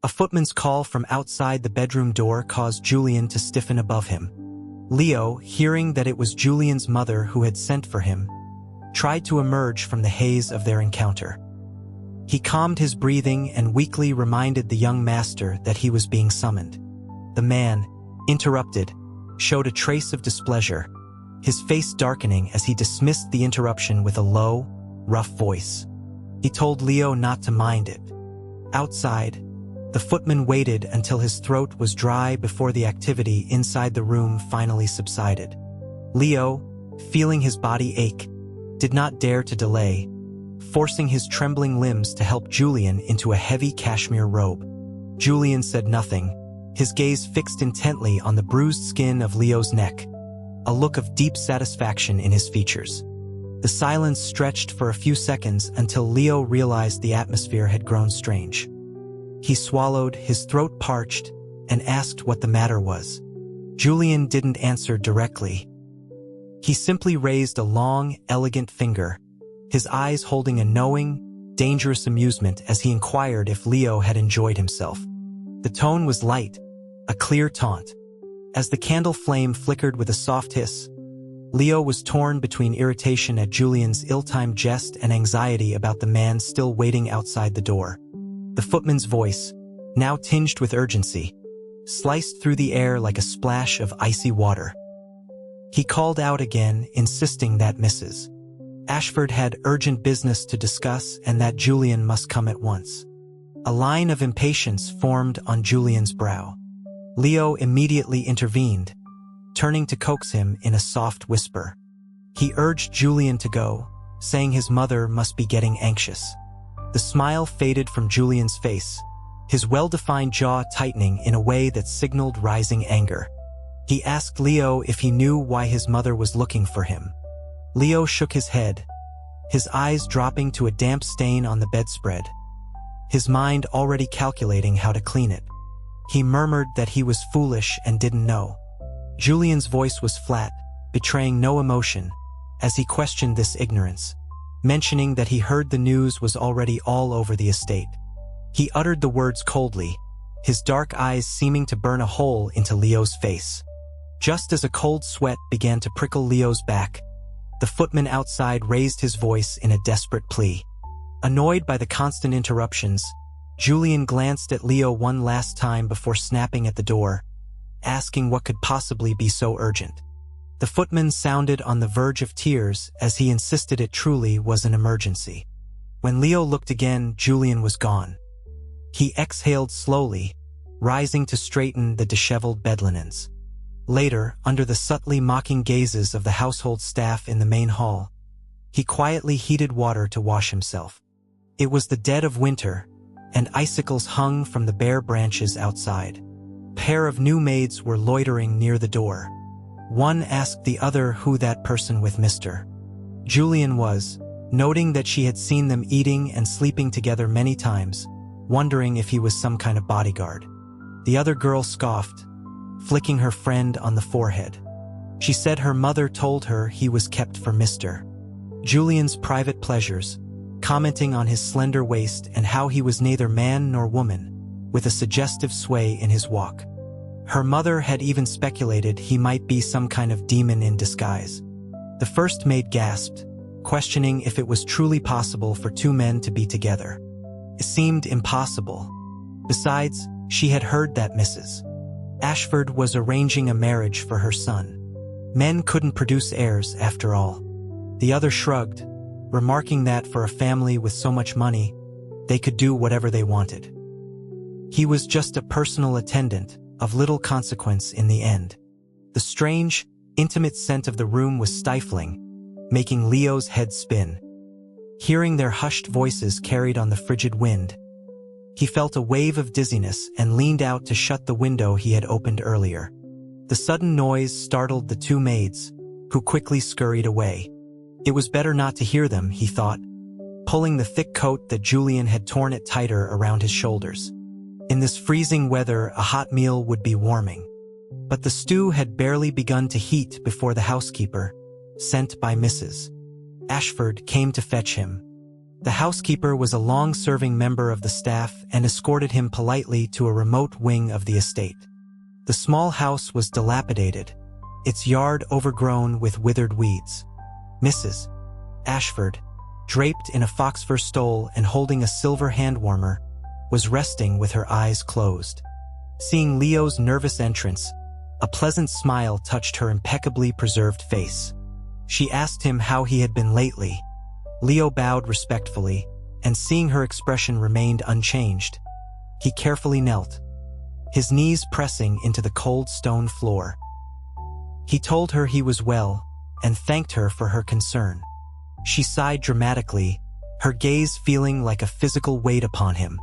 A footman's call from outside the bedroom door caused Julian to stiffen above him. Leo, hearing that it was Julian's mother who had sent for him, tried to emerge from the haze of their encounter. He calmed his breathing and weakly reminded the young master that he was being summoned. The man, interrupted, showed a trace of displeasure, his face darkening as he dismissed the interruption with a low, rough voice. He told Leo not to mind it. Outside, the footman waited until his throat was dry before the activity inside the room finally subsided. Leo, feeling his body ache, did not dare to delay, forcing his trembling limbs to help Julian into a heavy cashmere robe. Julian said nothing, his gaze fixed intently on the bruised skin of Leo's neck, a look of deep satisfaction in his features. The silence stretched for a few seconds until Leo realized the atmosphere had grown strange. He swallowed, his throat parched, and asked what the matter was. Julian didn't answer directly. He simply raised a long, elegant finger, his eyes holding a knowing, dangerous amusement as he inquired if Leo had enjoyed himself. The tone was light, a clear taunt. As the candle flame flickered with a soft hiss, Leo was torn between irritation at Julian's ill-timed jest and anxiety about the man still waiting outside the door. The footman's voice, now tinged with urgency, sliced through the air like a splash of icy water. He called out again, insisting that Mrs. Ashford had urgent business to discuss and that Julian must come at once. A line of impatience formed on Julian's brow. Leo immediately intervened, turning to coax him in a soft whisper. He urged Julian to go, saying his mother must be getting anxious. The smile faded from Julian's face, his well-defined jaw tightening in a way that signaled rising anger. He asked Leo if he knew why his mother was looking for him. Leo shook his head, his eyes dropping to a damp stain on the bedspread, his mind already calculating how to clean it. He murmured that he was foolish and didn't know. Julian's voice was flat, betraying no emotion, as he questioned this ignorance, mentioning that he heard the news was already all over the estate. He uttered the words coldly, his dark eyes seeming to burn a hole into Leo's face. Just as a cold sweat began to prickle Leo's back, the footman outside raised his voice in a desperate plea. Annoyed by the constant interruptions, Julian glanced at Leo one last time before snapping at the door, asking what could possibly be so urgent. The footman sounded on the verge of tears as he insisted it truly was an emergency. When Leo looked again, Julian was gone. He exhaled slowly, rising to straighten the disheveled bed linens. Later, under the subtly mocking gazes of the household staff in the main hall, he quietly heated water to wash himself. It was the dead of winter, and icicles hung from the bare branches outside. A pair of new maids were loitering near the door. One asked the other who that person with Mr. Julian was, noting that she had seen them eating and sleeping together many times, wondering if he was some kind of bodyguard. The other girl scoffed, flicking her friend on the forehead. She said her mother told her he was kept for Mr. Julian's private pleasures, commenting on his slender waist and how he was neither man nor woman, with a suggestive sway in his walk. Her mother had even speculated he might be some kind of demon in disguise. The first maid gasped, questioning if it was truly possible for two men to be together. It seemed impossible. Besides, she had heard that Mrs. Ashford was arranging a marriage for her son. Men couldn't produce heirs, after all. The other shrugged, remarking that for a family with so much money, they could do whatever they wanted. He was just a personal attendant, of little consequence in the end. The strange, intimate scent of the room was stifling, making Leo's head spin. Hearing their hushed voices carried on the frigid wind, he felt a wave of dizziness and leaned out to shut the window he had opened earlier. The sudden noise startled the two maids, who quickly scurried away. It was better not to hear them, he thought, pulling the thick coat that Julian had torn it tighter around his shoulders. In this freezing weather, a hot meal would be warming. But the stew had barely begun to heat before the housekeeper, sent by Mrs. Ashford, came to fetch him. The housekeeper was a long-serving member of the staff and escorted him politely to a remote wing of the estate. The small house was dilapidated, its yard overgrown with withered weeds. Mrs. Ashford, draped in a fox fur stole and holding a silver hand warmer, was resting with her eyes closed. Seeing Leo's nervous entrance, a pleasant smile touched her impeccably preserved face. She asked him how he had been lately. Leo bowed respectfully, and seeing her expression remained unchanged, he carefully knelt, his knees pressing into the cold stone floor. He told her he was well, and thanked her for her concern. She sighed dramatically, her gaze feeling like a physical weight upon him.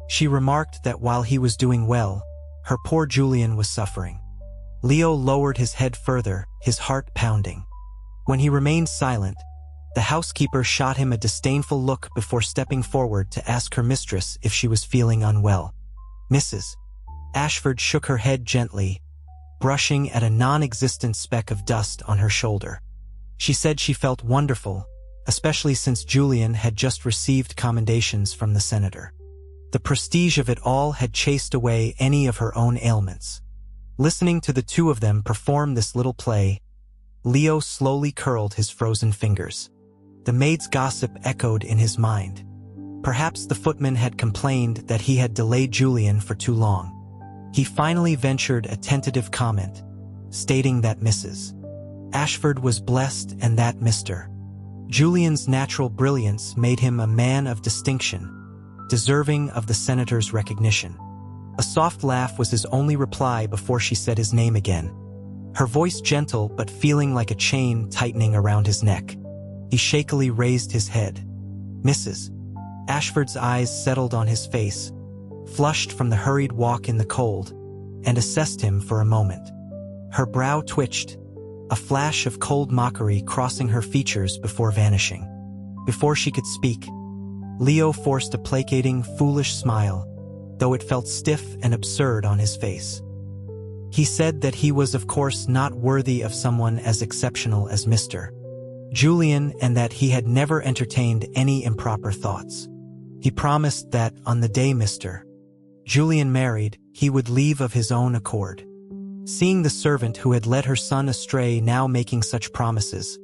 She remarked that while he was doing well, her poor Julian was suffering. Leo lowered his head further, his heart pounding. When he remained silent, the housekeeper shot him a disdainful look before stepping forward to ask her mistress if she was feeling unwell. Mrs. Ashford shook her head gently, brushing at a non-existent speck of dust on her shoulder. She said she felt wonderful, especially since Julian had just received commendations from the senator. The prestige of it all had chased away any of her own ailments. Listening to the two of them perform this little play, Leo slowly curled his frozen fingers. The maid's gossip echoed in his mind. Perhaps the footman had complained that he had delayed Julian for too long. He finally ventured a tentative comment, stating that Mrs. Ashford was blessed and that Mr. Julian's natural brilliance made him a man of distinction, deserving of the senator's recognition. A soft laugh was his only reply before she said his name again, her voice gentle but feeling like a chain tightening around his neck. He shakily raised his head. Mrs. Ashford's eyes settled on his face, flushed from the hurried walk in the cold, and assessed him for a moment. Her brow twitched, a flash of cold mockery crossing her features before vanishing. Before she could speak, Leo forced a placating, foolish smile, though it felt stiff and absurd on his face. He said that he was of course not worthy of someone as exceptional as Mr. Julian and that he had never entertained any improper thoughts. He promised that on the day Mr. Julian married, he would leave of his own accord. Seeing the servant who had led her son astray now making such promises,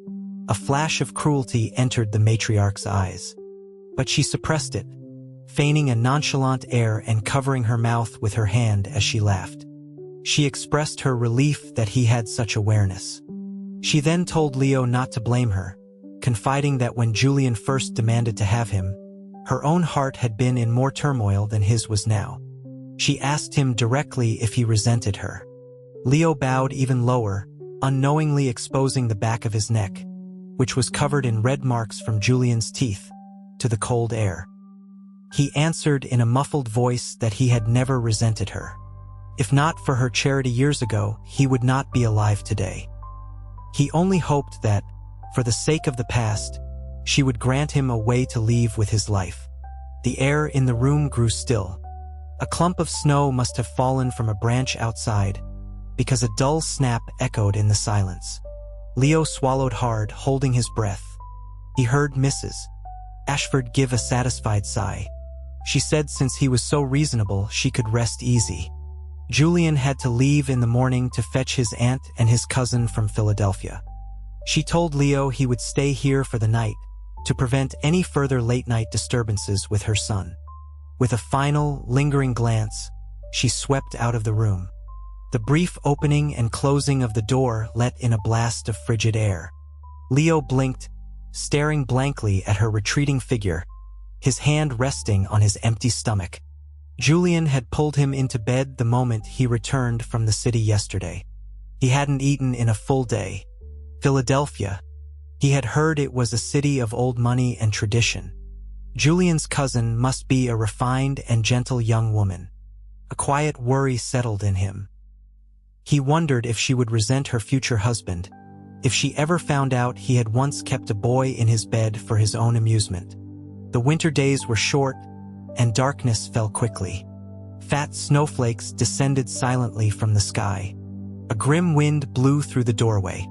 a flash of cruelty entered the matriarch's eyes. But she suppressed it, feigning a nonchalant air and covering her mouth with her hand as she laughed. She expressed her relief that he had such awareness. She then told Leo not to blame her, confiding that when Julian first demanded to have him, her own heart had been in more turmoil than his was now. She asked him directly if he resented her. Leo bowed even lower, unknowingly exposing the back of his neck, which was covered in red marks from Julian's teeth, to the cold air. He answered in a muffled voice that he had never resented her. If not for her charity years ago, he would not be alive today. He only hoped that, for the sake of the past, she would grant him a way to leave with his life. The air in the room grew still. A clump of snow must have fallen from a branch outside, because a dull snap echoed in the silence. Leo swallowed hard, holding his breath. He heard Mrs. Ashford give a satisfied sigh. She said since he was so reasonable, she could rest easy. Julian had to leave in the morning to fetch his aunt and his cousin from Philadelphia. She told Leo he would stay here for the night, to prevent any further late-night disturbances with her son. With a final, lingering glance, she swept out of the room. The brief opening and closing of the door let in a blast of frigid air. Leo blinked, staring blankly at her retreating figure, his hand resting on his empty stomach. Julian had pulled him into bed the moment he returned from the city yesterday. He hadn't eaten in a full day. Philadelphia. He had heard it was a city of old money and tradition. Julian's cousin must be a refined and gentle young woman. A quiet worry settled in him. He wondered if she would resent her future husband, if she ever found out he had once kept a boy in his bed for his own amusement. The winter days were short, and darkness fell quickly. Fat snowflakes descended silently from the sky. A grim wind blew through the doorway.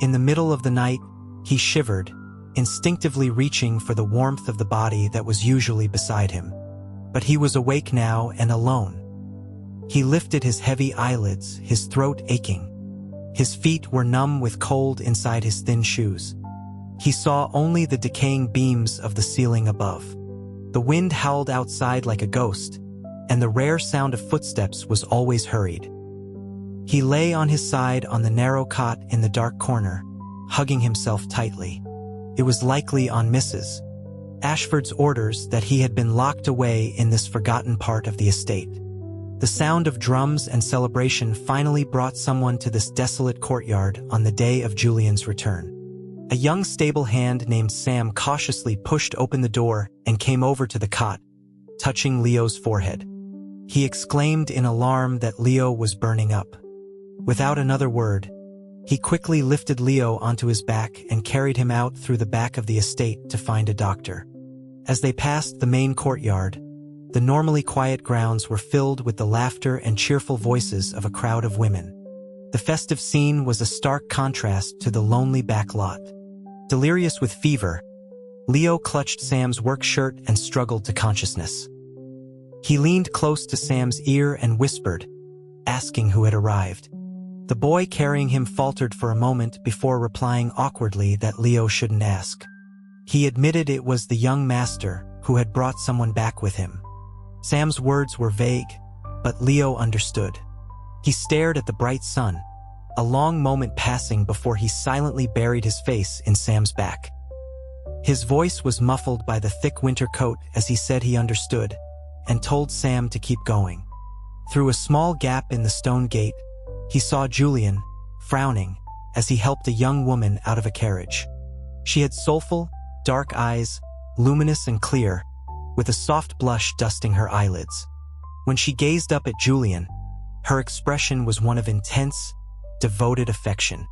In the middle of the night, he shivered, instinctively reaching for the warmth of the body that was usually beside him. But he was awake now and alone. He lifted his heavy eyelids, his throat aching. His feet were numb with cold inside his thin shoes. He saw only the decaying beams of the ceiling above. The wind howled outside like a ghost, and the rare sound of footsteps was always hurried. He lay on his side on the narrow cot in the dark corner, hugging himself tightly. It was likely on Mrs. Ashford's orders that he had been locked away in this forgotten part of the estate. The sound of drums and celebration finally brought someone to this desolate courtyard on the day of Julian's return. A young stable hand named Sam cautiously pushed open the door and came over to the cot, touching Leo's forehead. He exclaimed in alarm that Leo was burning up. Without another word, he quickly lifted Leo onto his back and carried him out through the back of the estate to find a doctor. As they passed the main courtyard, the normally quiet grounds were filled with the laughter and cheerful voices of a crowd of women. The festive scene was a stark contrast to the lonely back lot. Delirious with fever, Leo clutched Sam's work shirt and struggled to consciousness. He leaned close to Sam's ear and whispered, asking who had arrived. The boy carrying him faltered for a moment before replying awkwardly that Leo shouldn't ask. He admitted it was the young master who had brought someone back with him. Sam's words were vague, but Leo understood. He stared at the bright sun, a long moment passing before he silently buried his face in Sam's back. His voice was muffled by the thick winter coat as he said he understood, and told Sam to keep going. Through a small gap in the stone gate, he saw Julian, frowning, as he helped a young woman out of a carriage. She had soulful, dark eyes, luminous and clear, with a soft blush dusting her eyelids. When she gazed up at Julian, her expression was one of intense, devoted affection.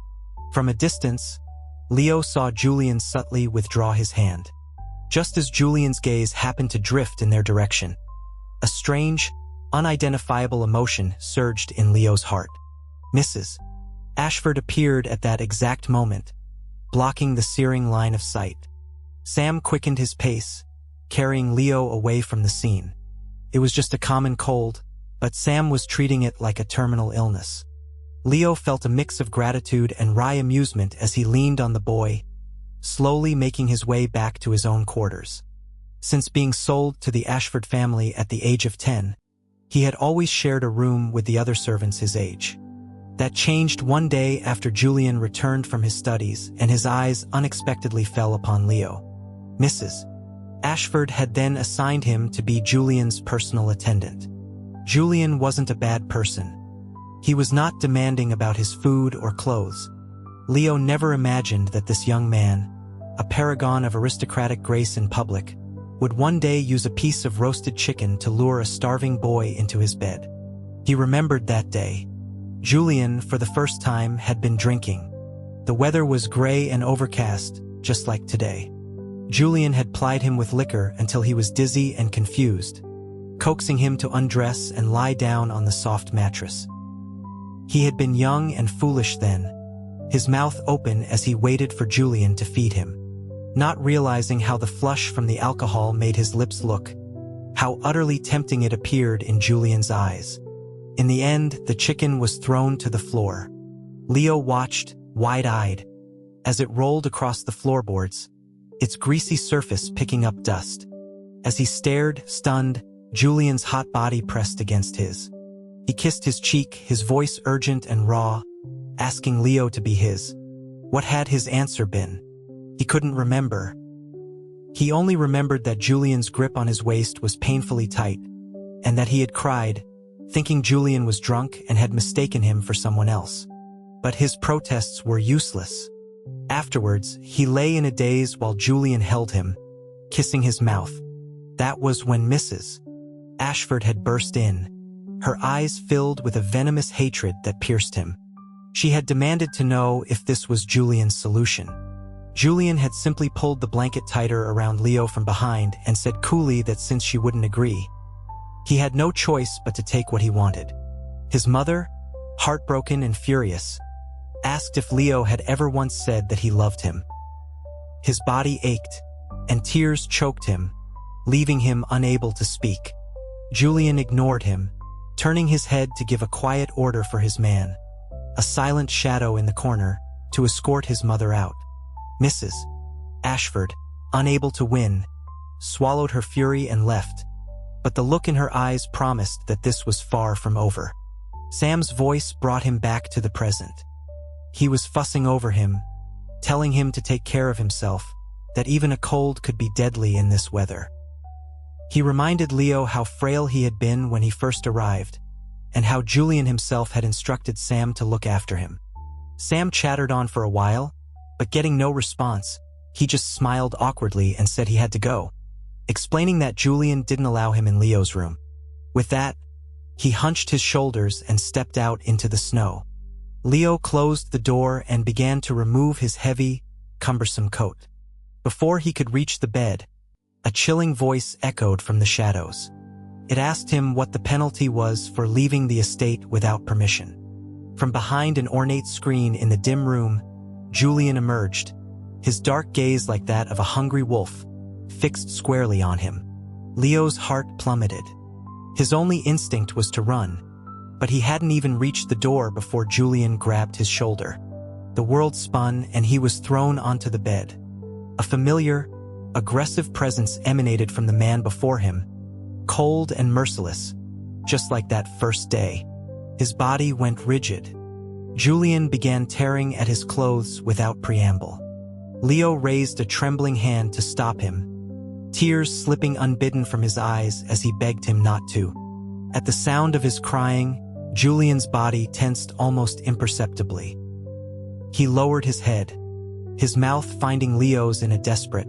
From a distance, Leo saw Julian subtly withdraw his hand. Just as Julian's gaze happened to drift in their direction, a strange, unidentifiable emotion surged in Leo's heart. Mrs. Ashford appeared at that exact moment, blocking the searing line of sight. Sam quickened his pace, carrying Leo away from the scene. It was just a common cold, but Sam was treating it like a terminal illness. Leo felt a mix of gratitude and wry amusement as he leaned on the boy, slowly making his way back to his own quarters. Since being sold to the Ashford family at the age of 10, he had always shared a room with the other servants his age. That changed one day after Julian returned from his studies and his eyes unexpectedly fell upon Leo. Mrs. Ashford had then assigned him to be Julian's personal attendant. Julian wasn't a bad person. He was not demanding about his food or clothes. Leo never imagined that this young man, a paragon of aristocratic grace in public, would one day use a piece of roasted chicken to lure a starving boy into his bed. He remembered that day. Julian, for the first time, had been drinking. The weather was gray and overcast, just like today. Julian had plied him with liquor until he was dizzy and confused, coaxing him to undress and lie down on the soft mattress. He had been young and foolish then, his mouth open as he waited for Julian to feed him, not realizing how the flush from the alcohol made his lips look, how utterly tempting it appeared in Julian's eyes. In the end, the chicken was thrown to the floor. Leo watched, wide-eyed, as it rolled across the floorboards, its greasy surface picking up dust. As he stared, stunned, Julian's hot body pressed against his. He kissed his cheek, his voice urgent and raw, asking Leo to be his. What had his answer been? He couldn't remember. He only remembered that Julian's grip on his waist was painfully tight, and that he had cried, thinking Julian was drunk and had mistaken him for someone else. But his protests were useless. Afterwards, he lay in a daze while Julian held him, kissing his mouth. That was when Mrs. Ashford had burst in, her eyes filled with a venomous hatred that pierced him. She had demanded to know if this was Julian's solution. Julian had simply pulled the blanket tighter around Leo from behind and said coolly that since she wouldn't agree, he had no choice but to take what he wanted. His mother, heartbroken and furious, asked if Leo had ever once said that he loved him. His body ached, and tears choked him, leaving him unable to speak. Julian ignored him, turning his head to give a quiet order for his man, a silent shadow in the corner, to escort his mother out. Mrs. Ashford, unable to win, swallowed her fury and left, but the look in her eyes promised that this was far from over. Sam's voice brought him back to the present. He was fussing over him, telling him to take care of himself, that even a cold could be deadly in this weather. He reminded Leo how frail he had been when he first arrived, and how Julian himself had instructed Sam to look after him. Sam chattered on for a while, but getting no response, he just smiled awkwardly and said he had to go, explaining that Julian didn't allow him in Leo's room. With that, he hunched his shoulders and stepped out into the snow. Leo closed the door and began to remove his heavy, cumbersome coat. Before he could reach the bed, a chilling voice echoed from the shadows. It asked him what the penalty was for leaving the estate without permission. From behind an ornate screen in the dim room, Julian emerged, his dark gaze like that of a hungry wolf, fixed squarely on him. Leo's heart plummeted. His only instinct was to run, but he hadn't even reached the door before Julian grabbed his shoulder. The world spun and he was thrown onto the bed. A familiar, aggressive presence emanated from the man before him, cold and merciless, just like that first day. His body went rigid. Julian began tearing at his clothes without preamble. Leo raised a trembling hand to stop him, tears slipping unbidden from his eyes as he begged him not to. At the sound of his crying, Julian's body tensed almost imperceptibly. He lowered his head, his mouth finding Leo's in a desperate,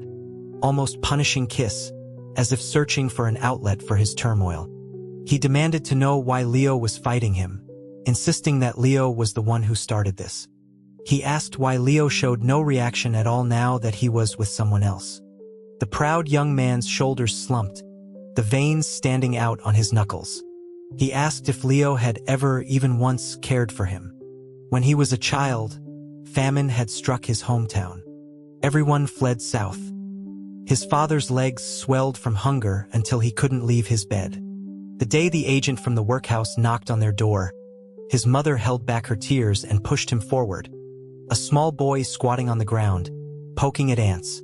almost punishing kiss, as if searching for an outlet for his turmoil. He demanded to know why Leo was fighting him, insisting that Leo was the one who started this. He asked why Leo showed no reaction at all now that he was with someone else. The proud young man's shoulders slumped, the veins standing out on his knuckles. He asked if Leo had ever even once cared for him. When he was a child, famine had struck his hometown. Everyone fled south. His father's legs swelled from hunger until he couldn't leave his bed. The day the agent from the workhouse knocked on their door, his mother held back her tears and pushed him forward, a small boy squatting on the ground, poking at ants.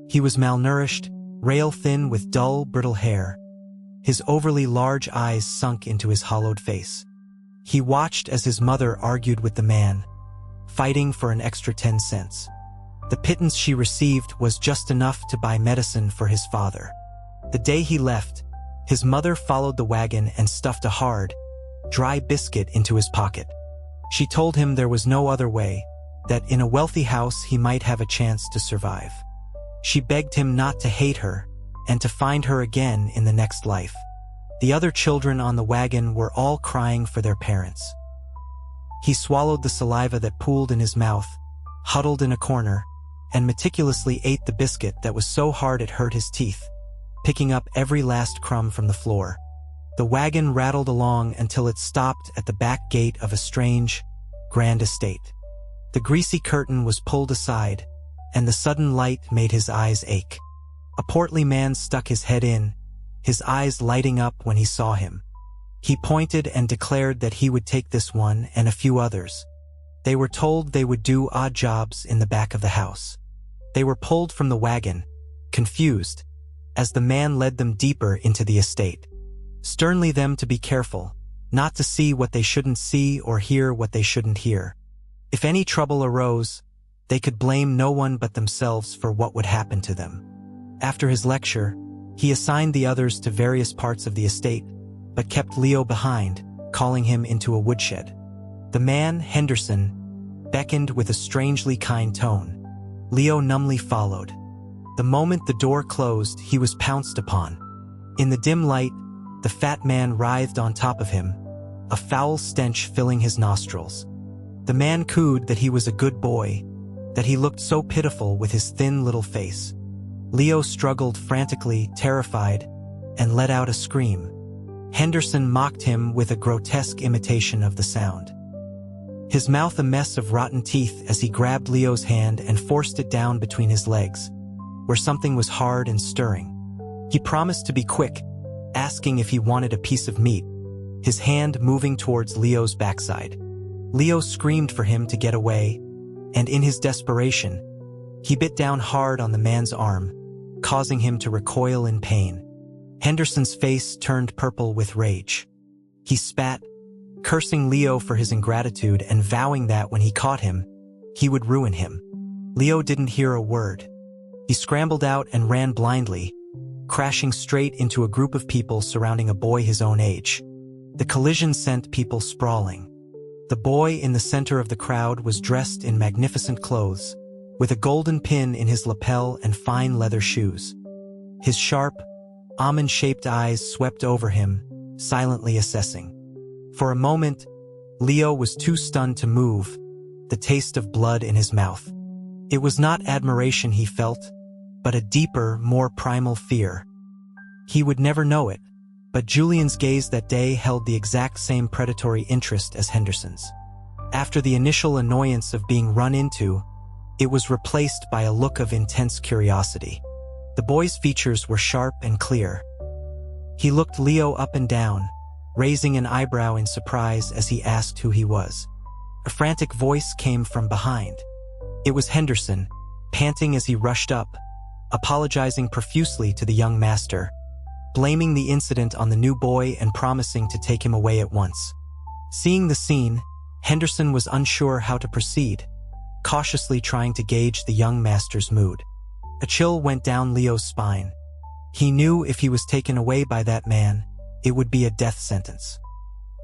He was malnourished, rail-thin with dull, brittle hair. His overly large eyes sunk into his hollowed face. He watched as his mother argued with the man, fighting for an extra 10 cents. The pittance she received was just enough to buy medicine for his father. The day he left, his mother followed the wagon and stuffed a hard, dry biscuit into his pocket. She told him there was no other way, that in a wealthy house he might have a chance to survive. She begged him not to hate her, and to find her again in the next life. The other children on the wagon were all crying for their parents. He swallowed the saliva that pooled in his mouth, huddled in a corner, and meticulously ate the biscuit that was so hard it hurt his teeth, picking up every last crumb from the floor. The wagon rattled along until it stopped at the back gate of a strange, grand estate. The greasy curtain was pulled aside, and the sudden light made his eyes ache. A portly man stuck his head in, his eyes lighting up when he saw him. He pointed and declared that he would take this one and a few others. They were told they would do odd jobs in the back of the house. They were pulled from the wagon, confused, as the man led them deeper into the estate, sternly them to be careful, not to see what they shouldn't see or hear what they shouldn't hear. If any trouble arose, they could blame no one but themselves for what would happen to them. After his lecture, he assigned the others to various parts of the estate, but kept Leo behind, calling him into a woodshed. The man, Henderson, beckoned with a strangely kind tone. Leo numbly followed. The moment the door closed, he was pounced upon. In the dim light, the fat man writhed on top of him, a foul stench filling his nostrils. The man cooed that he was a good boy, that he looked so pitiful with his thin little face. Leo struggled frantically, terrified, and let out a scream. Henderson mocked him with a grotesque imitation of the sound. his mouth a mess of rotten teeth as he grabbed Leo's hand and forced it down between his legs, where something was hard and stirring. He promised to be quick, asking if he wanted a piece of meat, his hand moving towards Leo's backside. Leo screamed for him to get away, and in his desperation, he bit down hard on the man's arm, causing him to recoil in pain. Henderson's face turned purple with rage. He spat, cursing Leo for his ingratitude and vowing that when he caught him, he would ruin him. Leo didn't hear a word. He scrambled out and ran blindly, crashing straight into a group of people surrounding a boy his own age. The collision sent people sprawling. The boy in the center of the crowd was dressed in magnificent clothes, with a golden pin in his lapel and fine leather shoes. His sharp, almond-shaped eyes swept over him, silently assessing. For a moment, Leo was too stunned to move, the taste of blood in his mouth. It was not admiration he felt, but a deeper, more primal fear. He would never know it, but Julian's gaze that day held the exact same predatory interest as Henderson's. After the initial annoyance of being run into, it was replaced by a look of intense curiosity. The boy's features were sharp and clear. He looked Leo up and down, raising an eyebrow in surprise as he asked who he was. A frantic voice came from behind. It was Henderson, panting as he rushed up, apologizing profusely to the young master, blaming the incident on the new boy and promising to take him away at once. Seeing the scene, Henderson was unsure how to proceed, cautiously trying to gauge the young master's mood. A chill went down Leo's spine. He knew if he was taken away by that man, it would be a death sentence.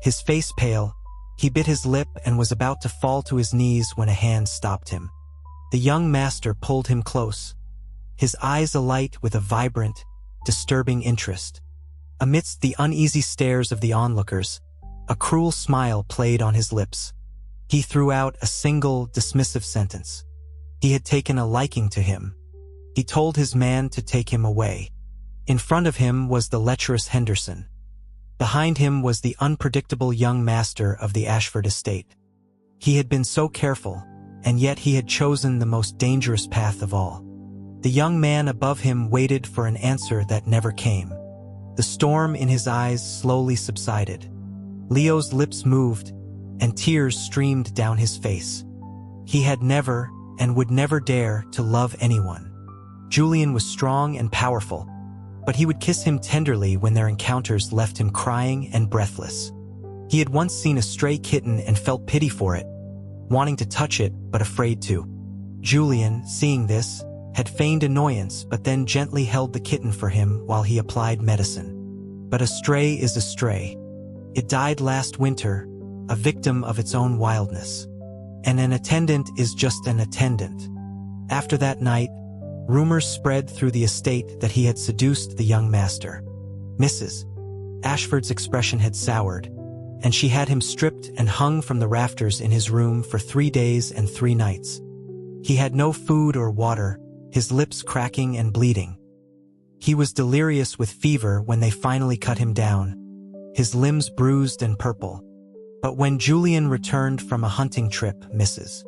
His face pale, he bit his lip and was about to fall to his knees when a hand stopped him. The young master pulled him close, his eyes alight with a vibrant, disturbing interest. Amidst the uneasy stares of the onlookers, a cruel smile played on his lips. He threw out a single, dismissive sentence. He had taken a liking to him. He told his man to take him away. In front of him was the lecherous Henderson. Behind him was the unpredictable young master of the Ashford estate. He had been so careful, and yet he had chosen the most dangerous path of all. The young man above him waited for an answer that never came. The storm in his eyes slowly subsided. Leo's lips moved, and tears streamed down his face. He had never, and would never dare, to love anyone. Julian was strong and powerful, but he would kiss him tenderly when their encounters left him crying and breathless. He had once seen a stray kitten and felt pity for it, wanting to touch it but afraid to. Julian, seeing this, had feigned annoyance but then gently held the kitten for him while he applied medicine. But a stray is a stray. It died last winter, a victim of its own wildness. And an attendant is just an attendant. After that night, rumors spread through the estate that he had seduced the young master. Mrs. Ashford's expression had soured, and she had him stripped and hung from the rafters in his room for 3 days and 3 nights. He had no food or water, his lips cracking and bleeding. He was delirious with fever when they finally cut him down, his limbs bruised and purple. But when Julian returned from a hunting trip, Mrs.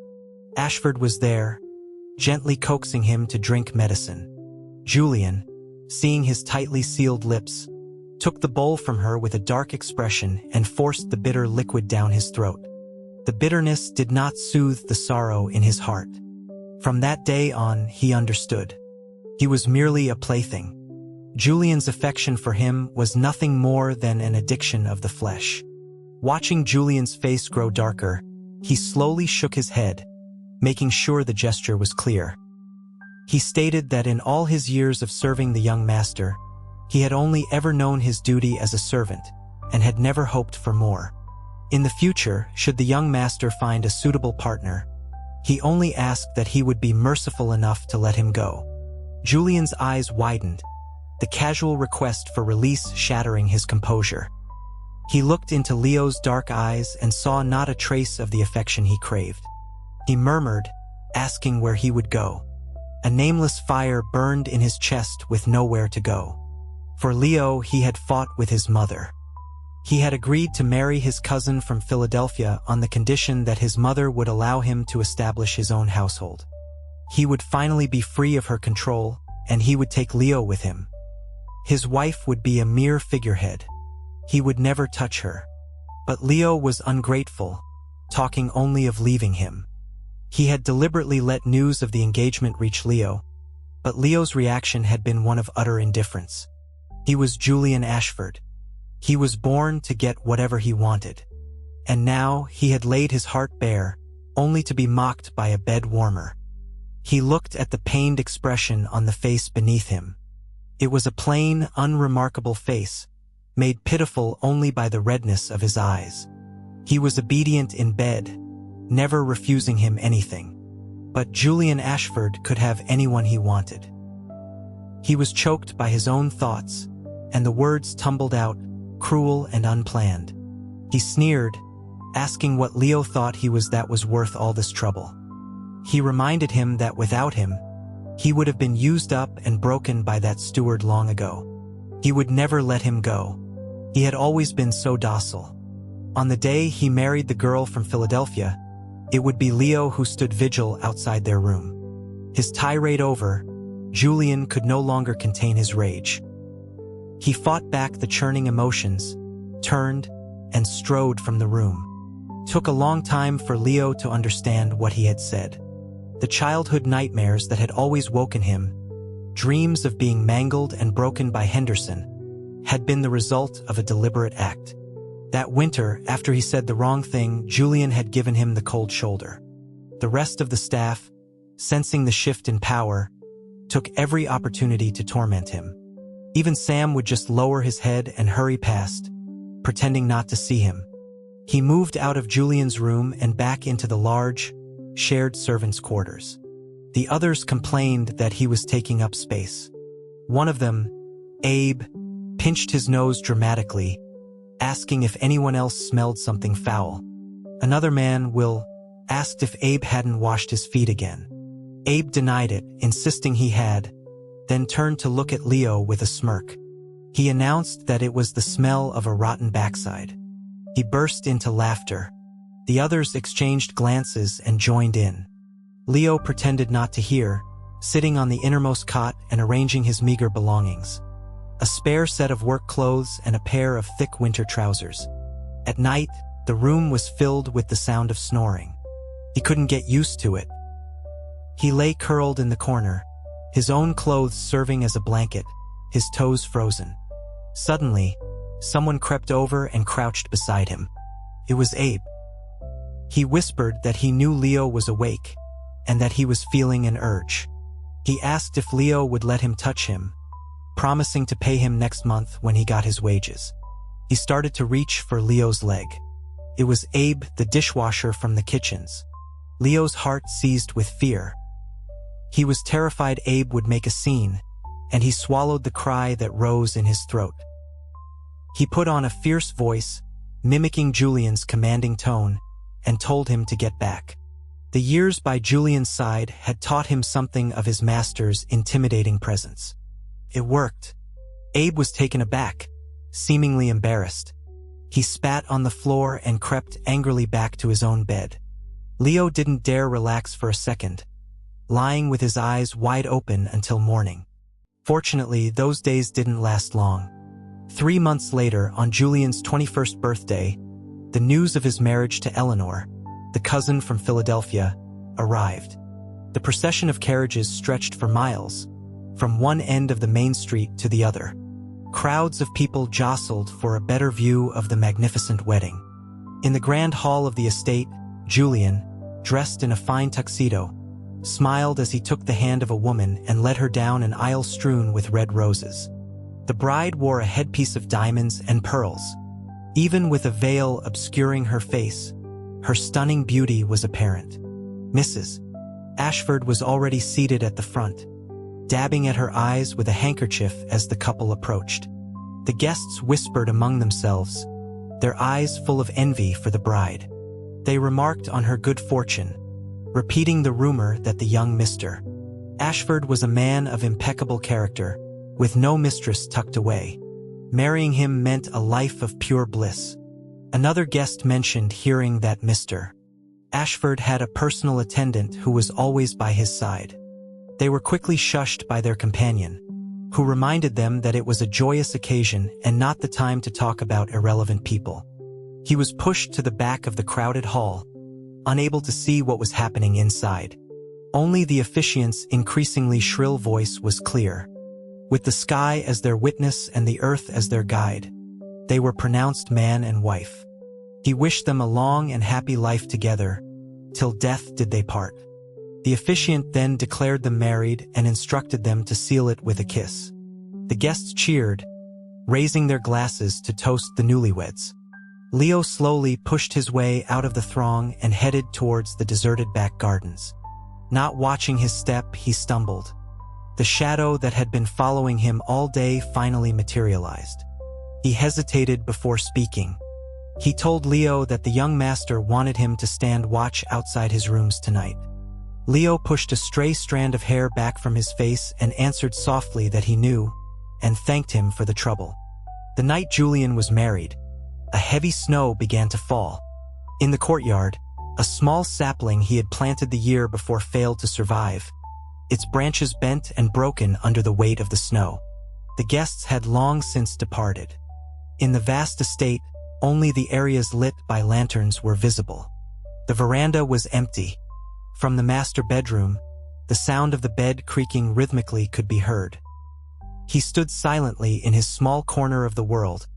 Ashford was there, gently coaxing him to drink medicine. Julian, seeing his tightly sealed lips, took the bowl from her with a dark expression and forced the bitter liquid down his throat. The bitterness did not soothe the sorrow in his heart. From that day on, he understood. He was merely a plaything. Julian's affection for him was nothing more than an addiction of the flesh. Watching Julian's face grow darker, he slowly shook his head, making sure the gesture was clear. He stated that in all his years of serving the young master, he had only ever known his duty as a servant, and had never hoped for more. In the future, should the young master find a suitable partner, he only asked that he would be merciful enough to let him go. Julian's eyes widened, the casual request for release shattering his composure. He looked into Leo's dark eyes and saw not a trace of the affection he craved. He murmured, asking where he would go. A nameless fire burned in his chest with nowhere to go. For Leo, he had fought with his mother. He had agreed to marry his cousin from Philadelphia on the condition that his mother would allow him to establish his own household. He would finally be free of her control, and he would take Leo with him. His wife would be a mere figurehead. He would never touch her. But Leo was ungrateful, talking only of leaving him. He had deliberately let news of the engagement reach Leo, but Leo's reaction had been one of utter indifference. He was Julian Ashford. He was born to get whatever he wanted. And now he had laid his heart bare, only to be mocked by a bed warmer. He looked at the pained expression on the face beneath him. It was a plain, unremarkable face, made pitiful only by the redness of his eyes. He was obedient in bed, never refusing him anything. But Julian Ashford could have anyone he wanted. He was choked by his own thoughts, and the words tumbled out, cruel and unplanned. He sneered, asking what Leo thought he was that was worth all this trouble. He reminded him that without him, he would have been used up and broken by that steward long ago. He would never let him go. He had always been so docile. On the day he married the girl from Philadelphia, it would be Leo who stood vigil outside their room. His tirade over, Julian could no longer contain his rage. He fought back the churning emotions, turned, and strode from the room. Took a long time for Leo to understand what he had said. The childhood nightmares that had always woken him, dreams of being mangled and broken by Henderson, had been the result of a deliberate act. That winter, after he said the wrong thing, Julian had given him the cold shoulder. The rest of the staff, sensing the shift in power, took every opportunity to torment him. Even Sam would just lower his head and hurry past, pretending not to see him. He moved out of Julian's room and back into the large, shared servants' quarters. The others complained that he was taking up space. One of them, Abe, pinched his nose dramatically, asking if anyone else smelled something foul. Another man, Will, asked if Abe hadn't washed his feet again. Abe denied it, insisting he had, then turned to look at Leo with a smirk. He announced that it was the smell of a rotten backside. He burst into laughter. The others exchanged glances and joined in. Leo pretended not to hear, sitting on the innermost cot and arranging his meager belongings. A spare set of work clothes and a pair of thick winter trousers. At night, the room was filled with the sound of snoring. He couldn't get used to it. He lay curled in the corner, his own clothes serving as a blanket, his toes frozen. Suddenly, someone crept over and crouched beside him. It was Abe. He whispered that he knew Leo was awake, and that he was feeling an urge. He asked if Leo would let him touch him, promising to pay him next month when he got his wages. He started to reach for Leo's leg. It was Abe, the dishwasher from the kitchens. Leo's heart seized with fear. He was terrified Abe would make a scene, and he swallowed the cry that rose in his throat. He put on a fierce voice, mimicking Julian's commanding tone, and told him to get back. The years by Julian's side had taught him something of his master's intimidating presence. It worked. Abe was taken aback, seemingly embarrassed. He spat on the floor and crept angrily back to his own bed. Leo didn't dare relax for a second, lying with his eyes wide open until morning. Fortunately, those days didn't last long. 3 months later, on Julian's 21st birthday, the news of his marriage to Eleanor, the cousin from Philadelphia, arrived. The procession of carriages stretched for miles, from one end of the main street to the other. Crowds of people jostled for a better view of the magnificent wedding. In the grand hall of the estate, Julian, dressed in a fine tuxedo, smiled as he took the hand of a woman and led her down an aisle strewn with red roses. The bride wore a headpiece of diamonds and pearls. Even with a veil obscuring her face, her stunning beauty was apparent. Mrs. Ashford was already seated at the front, dabbing at her eyes with a handkerchief as the couple approached. The guests whispered among themselves, their eyes full of envy for the bride. They remarked on her good fortune, repeating the rumor that the young Mr. Ashford was a man of impeccable character, with no mistress tucked away. Marrying him meant a life of pure bliss. Another guest mentioned hearing that Mr. Ashford had a personal attendant who was always by his side. They were quickly shushed by their companion, who reminded them that it was a joyous occasion and not the time to talk about irrelevant people. He was pushed to the back of the crowded hall, unable to see what was happening inside. Only the officiant's increasingly shrill voice was clear. With the sky as their witness and the earth as their guide, they were pronounced man and wife. He wished them a long and happy life together, till death did they part. The officiant then declared them married and instructed them to seal it with a kiss. The guests cheered, raising their glasses to toast the newlyweds. Leo slowly pushed his way out of the throng and headed towards the deserted back gardens. Not watching his step, he stumbled. The shadow that had been following him all day finally materialized. He hesitated before speaking. He told Leo that the young master wanted him to stand watch outside his rooms tonight. Leo pushed a stray strand of hair back from his face and answered softly that he knew, and thanked him for the trouble. The night Julian was married, a heavy snow began to fall. In the courtyard, a small sapling he had planted the year before failed to survive, its branches bent and broken under the weight of the snow. The guests had long since departed. In the vast estate, only the areas lit by lanterns were visible. The veranda was empty. From the master bedroom, the sound of the bed creaking rhythmically could be heard. He stood silently in his small corner of the world,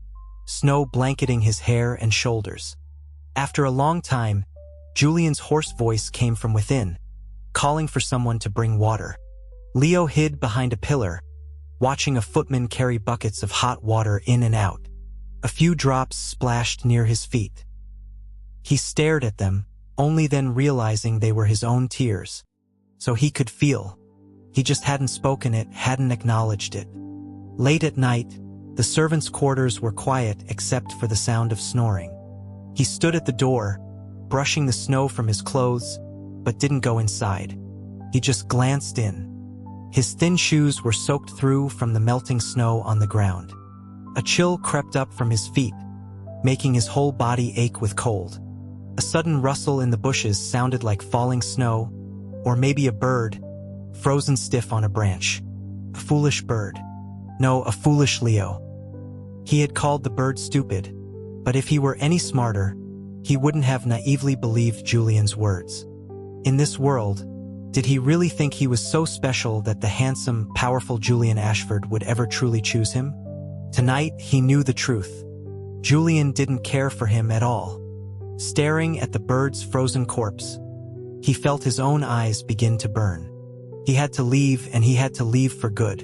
snow blanketing his hair and shoulders. After a long time, Julian's hoarse voice came from within, calling for someone to bring water. Leo hid behind a pillar, watching a footman carry buckets of hot water in and out. A few drops splashed near his feet. He stared at them, only then realizing they were his own tears. So he could feel. He just hadn't spoken it, hadn't acknowledged it. Late at night, the servants' quarters were quiet except for the sound of snoring. He stood at the door, brushing the snow from his clothes, but didn't go inside. He just glanced in. His thin shoes were soaked through from the melting snow on the ground. A chill crept up from his feet, making his whole body ache with cold. A sudden rustle in the bushes sounded like falling snow, or maybe a bird, frozen stiff on a branch. A foolish bird. No, a foolish Leo. He had called the bird stupid, but if he were any smarter, he wouldn't have naively believed Julian's words. In this world, did he really think he was so special that the handsome, powerful Julian Ashford would ever truly choose him? Tonight, he knew the truth. Julian didn't care for him at all. Staring at the bird's frozen corpse, he felt his own eyes begin to burn. He had to leave, and he had to leave for good.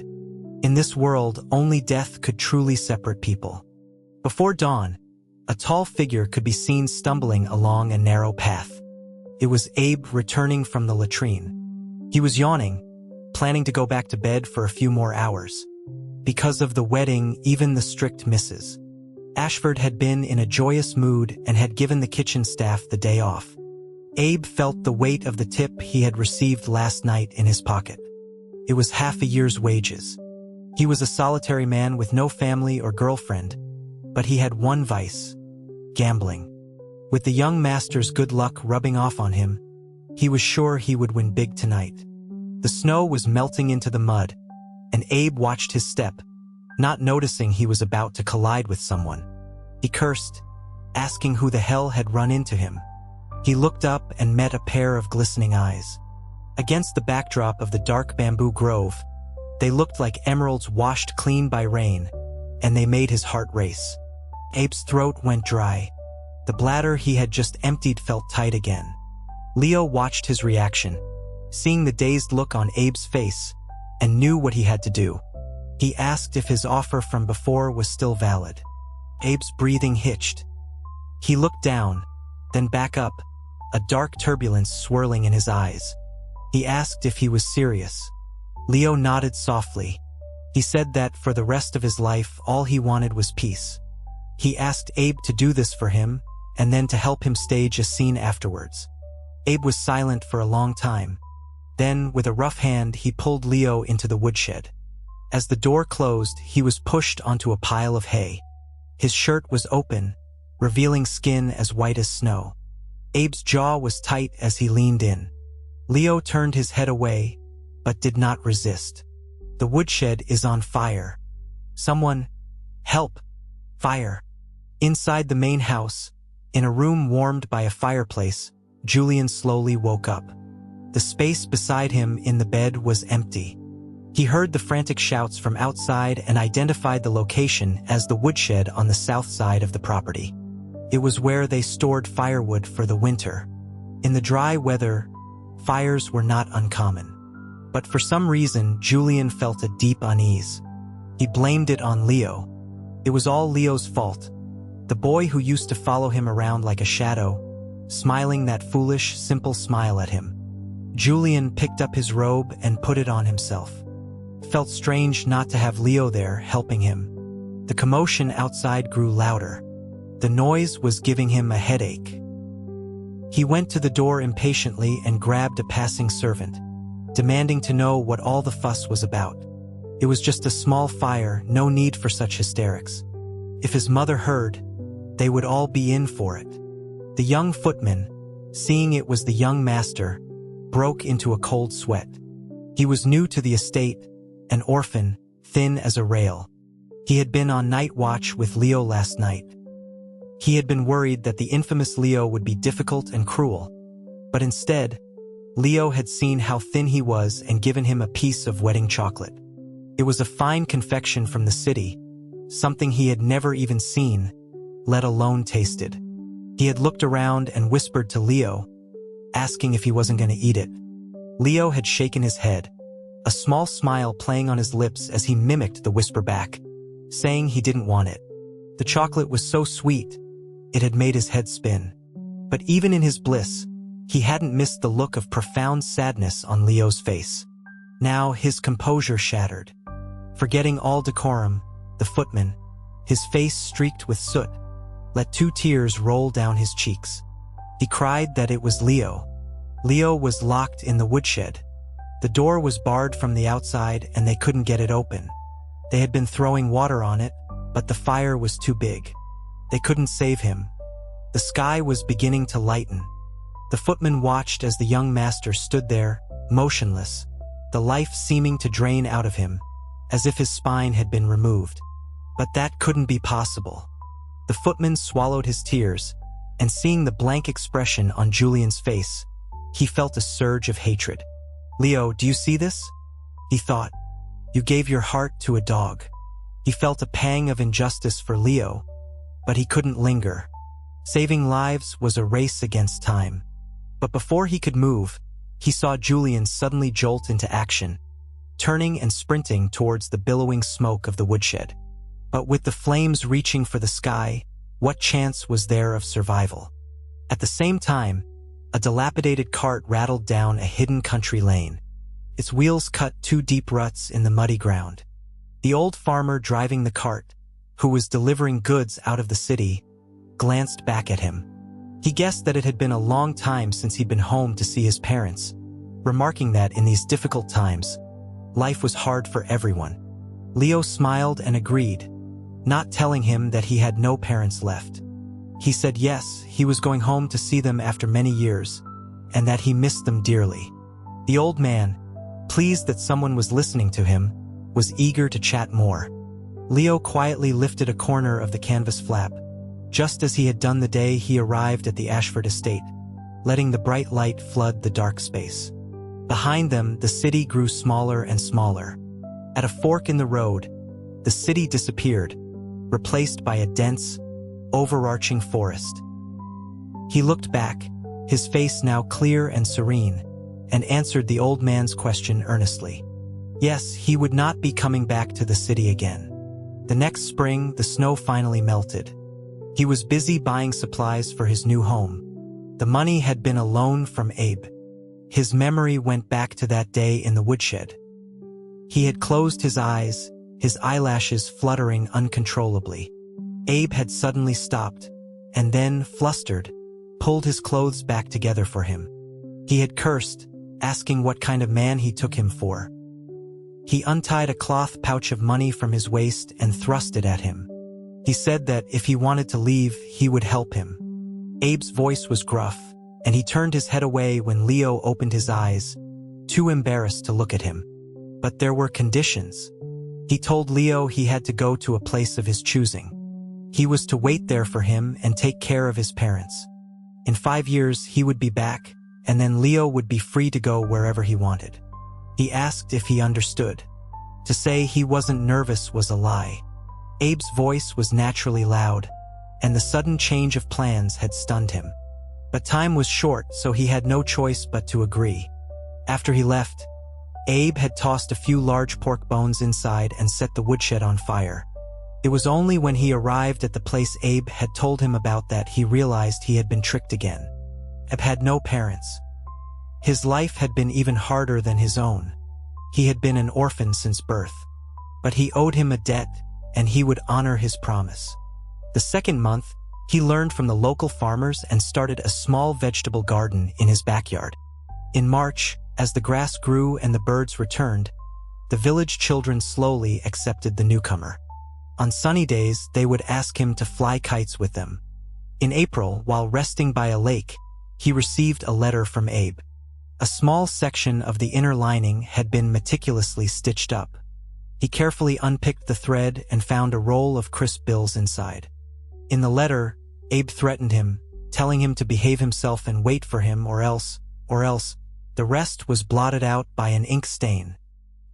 In this world, only death could truly separate people. Before dawn, a tall figure could be seen stumbling along a narrow path. It was Abe returning from the latrine. He was yawning, planning to go back to bed for a few more hours. Because of the wedding, even the strict Mrs. Ashford had been in a joyous mood and had given the kitchen staff the day off. Abe felt the weight of the tip he had received last night in his pocket. It was half a year's wages. He was a solitary man with no family or girlfriend, but he had one vice: gambling. With the young master's good luck rubbing off on him, he was sure he would win big tonight. The snow was melting into the mud, and Abe watched his step, not noticing he was about to collide with someone. He cursed, asking who the hell had run into him. He looked up and met a pair of glistening eyes. Against the backdrop of the dark bamboo grove, they looked like emeralds washed clean by rain, and they made his heart race. Abe's throat went dry. The bladder he had just emptied felt tight again. Leo watched his reaction, seeing the dazed look on Abe's face, and knew what he had to do. He asked if his offer from before was still valid. Abe's breathing hitched. He looked down, then back up, a dark turbulence swirling in his eyes. He asked if he was serious. Leo nodded softly. He said that for the rest of his life, all he wanted was peace. He asked Abe to do this for him, and then to help him stage a scene afterwards. Abe was silent for a long time. Then, with a rough hand, he pulled Leo into the woodshed. As the door closed, he was pushed onto a pile of hay. His shirt was open, revealing skin as white as snow. Abe's jaw was tight as he leaned in. Leo turned his head away, but did not resist. The woodshed is on fire. Someone, help! Fire! Inside the main house, in a room warmed by a fireplace, Julian slowly woke up. The space beside him in the bed was empty. He heard the frantic shouts from outside and identified the location as the woodshed on the south side of the property. It was where they stored firewood for the winter. In the dry weather, fires were not uncommon. But for some reason, Julian felt a deep unease. He blamed it on Leo. It was all Leo's fault. The boy who used to follow him around like a shadow, smiling that foolish, simple smile at him. Julian picked up his robe and put it on himself. It felt strange not to have Leo there helping him. The commotion outside grew louder. The noise was giving him a headache. He went to the door impatiently and grabbed a passing servant, demanding to know what all the fuss was about. It was just a small fire, no need for such hysterics. If his mother heard, they would all be in for it. The young footman, seeing it was the young master, broke into a cold sweat. He was new to the estate, an orphan, thin as a rail. He had been on night watch with Leo last night. He had been worried that the infamous Leo would be difficult and cruel, but instead, Leo had seen how thin he was and given him a piece of wedding chocolate. It was a fine confection from the city, something he had never even seen, let alone tasted. He had looked around and whispered to Leo, asking if he wasn't going to eat it. Leo had shaken his head, a small smile playing on his lips as he mimicked the whisper back, saying he didn't want it. The chocolate was so sweet, it had made his head spin. But even in his bliss, he hadn't missed the look of profound sadness on Leo's face. Now his composure shattered. Forgetting all decorum, the footman, his face streaked with soot, let 2 tears roll down his cheeks. He cried that it was Leo. Leo was locked in the woodshed. The door was barred from the outside and they couldn't get it open. They had been throwing water on it, but the fire was too big. They couldn't save him. The sky was beginning to lighten. The footman watched as the young master stood there, motionless, the life seeming to drain out of him, as if his spine had been removed. But that couldn't be possible. The footman swallowed his tears, and seeing the blank expression on Julian's face, he felt a surge of hatred. "Leo, do you see this?" he thought. "You gave your heart to a dog." He felt a pang of injustice for Leo, but he couldn't linger. Saving lives was a race against time. But before he could move, he saw Julian suddenly jolt into action, turning and sprinting towards the billowing smoke of the woodshed. But with the flames reaching for the sky, what chance was there of survival? At the same time, a dilapidated cart rattled down a hidden country lane. Its wheels cut 2 deep ruts in the muddy ground. The old farmer driving the cart, who was delivering goods out of the city, glanced back at him. He guessed that it had been a long time since he'd been home to see his parents, remarking that in these difficult times, life was hard for everyone. Leo smiled and agreed, not telling him that he had no parents left. He said yes, he was going home to see them after many years, and that he missed them dearly. The old man, pleased that someone was listening to him, was eager to chat more. Leo quietly lifted a corner of the canvas flap, just as he had done the day he arrived at the Ashford estate, letting the bright light flood the dark space. Behind them, the city grew smaller and smaller. At a fork in the road, the city disappeared, replaced by a dense, overarching forest. He looked back, his face now clear and serene, and answered the old man's question earnestly. Yes, he would not be coming back to the city again. The next spring, the snow finally melted. He was busy buying supplies for his new home. The money had been a loan from Abe. His memory went back to that day in the woodshed. He had closed his eyes, his eyelashes fluttering uncontrollably. Abe had suddenly stopped, and then, flustered, pulled his clothes back together for him. He had cursed, asking what kind of man he took him for. He untied a cloth pouch of money from his waist and thrust it at him. He said that if he wanted to leave, he would help him. Abe's voice was gruff, and he turned his head away when Leo opened his eyes, too embarrassed to look at him. But there were conditions. He told Leo he had to go to a place of his choosing. He was to wait there for him and take care of his parents. In 5 years, he would be back, and then Leo would be free to go wherever he wanted. He asked if he understood. To say he wasn't nervous was a lie. Abe's voice was naturally loud, and the sudden change of plans had stunned him. But time was short, so he had no choice but to agree. After he left, Abe had tossed a few large pork bones inside and set the woodshed on fire. It was only when he arrived at the place Abe had told him about that he realized he had been tricked again. Abe had no parents. His life had been even harder than his own. He had been an orphan since birth. But he owed him a debt, and he would honor his promise. The second month, he learned from the local farmers and started a small vegetable garden in his backyard. In March, as the grass grew and the birds returned, the village children slowly accepted the newcomer. On sunny days, they would ask him to fly kites with them. In April, while resting by a lake, he received a letter from Abe. A small section of the inner lining had been meticulously stitched up. He carefully unpicked the thread and found a roll of crisp bills inside. In the letter, Abe threatened him, telling him to behave himself and wait for him or else. The rest was blotted out by an ink stain.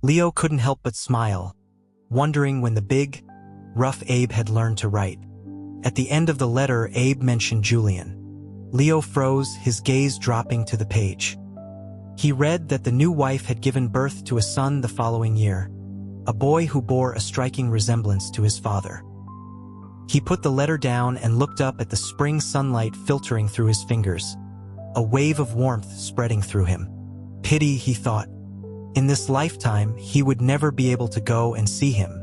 Leo couldn't help but smile, wondering when the big, rough Abe had learned to write. At the end of the letter, Abe mentioned Julian. Leo froze, his gaze dropping to the page. He read that the new wife had given birth to a son the following year, a boy who bore a striking resemblance to his father. He put the letter down and looked up at the spring sunlight filtering through his fingers, a wave of warmth spreading through him. Pity, he thought. In this lifetime, he would never be able to go and see him.